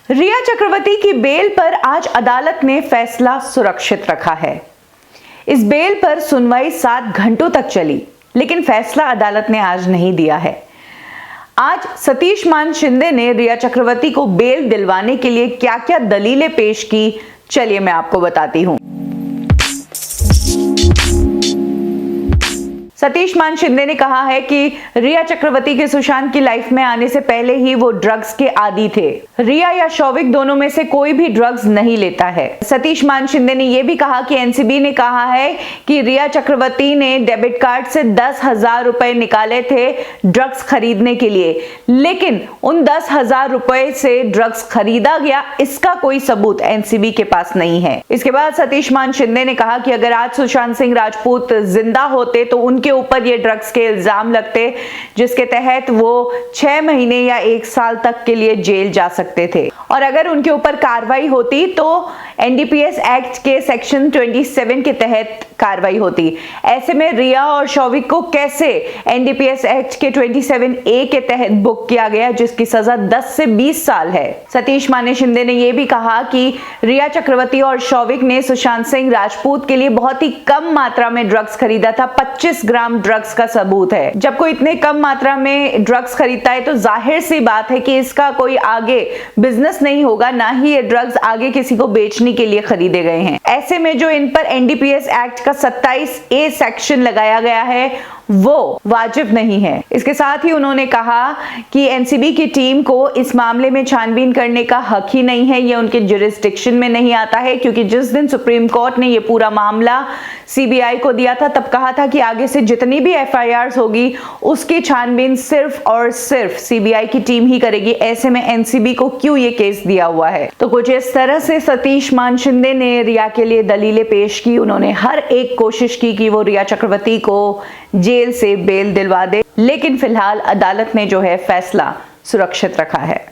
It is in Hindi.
रिया चक्रवर्ती की बेल पर आज अदालत ने फैसला सुरक्षित रखा है। इस बेल पर सुनवाई 7 घंटों तक चली, लेकिन फैसला अदालत ने आज नहीं दिया है। आज सतीश मान शिंदे ने रिया चक्रवर्ती को बेल दिलवाने के लिए क्या क्या दलीलें पेश की, चलिए मैं आपको बताती हूं। सतीश मान शिंदे ने कहा है कि रिया चक्रवर्ती के सुशांत की लाइफ में आने से पहले ही वो ड्रग्स के आदी थे। रिया या शौविक दोनों में से कोई भी ड्रग्स नहीं लेता है। सतीश मान शिंदे ने यह भी कहा कि एनसीबी ने कहा है कि रिया चक्रवर्ती ने डेबिट कार्ड से 10,000 रुपए निकाले थे ड्रग्स खरीदने के लिए, लेकिन उन 10,000 रुपए से ड्रग्स खरीदा गया इसका कोई सबूत एनसीबी के पास नहीं है। इसके बाद सतीश मान शिंदे ने कहा कि अगर आज सुशांत सिंह राजपूत जिंदा होते तो उनके ऊपर ये ड्रग्स के इल्जाम लगते, जिसके तहत वो 6 महीने या 1 साल तक के लिए जेल जा सकते थे, और अगर उनके ऊपर कार्रवाई होती तो एनडीपीएस एक्ट के सेक्शन 27 के तहत कार्रवाई होती। ऐसे में रिया और शौविक को कैसे एनडीपीएस एक्ट के 27A के तहत बुक किया गया, जिसकी सजा 10 से 20 साल है। सतीश माने शिंदे ने यह भी कहा कि रिया चक्रवर्ती और शौविक ने सुशांत सिंह राजपूत के लिए बहुत ही कम मात्रा में ड्रग्स खरीदा था। 25 ग्राम ड्रग्स का सबूत है। जब कोई इतने कम मात्रा में ड्रग्स खरीदता है तो जाहिर सी बात है कि इसका कोई आगे बिजनेस नहीं होगा, ना ही ये ड्रग्स आगे किसी को बेचने के लिए खरीदे गए हैं। ऐसे में जो इन पर एनडीपीएस एक्ट का 27A सेक्शन लगाया गया है वो वाजिब नहीं है। इसके साथ ही उन्होंने कहा कि एनसीबी की टीम को इस मामले में छानबीन करने का हक ही नहीं है, ये उनके जुरिस्डिक्शन में नहीं आता है, क्योंकि जिस दिन सुप्रीम कोर्ट ने ये पूरा मामला सीबीआई को दिया था तब कहा था कि आगे से जितनी भी एफआईआर्स होगी उसकी छानबीन सिर्फ और सिर्फ सीबीआई की टीम ही करेगी। ऐसे में एनसीबी को क्यों ये केस दिया हुआ है? तो कुछ इस तरह से सतीश मान शिंदे ने रिया के लिए दलीलें पेश की। उन्होंने हर एक कोशिश की कि वो रिया चक्रवर्ती को जेल से बेल दिलवा दे, लेकिन फिलहाल अदालत ने जो है फैसला सुरक्षित रखा है।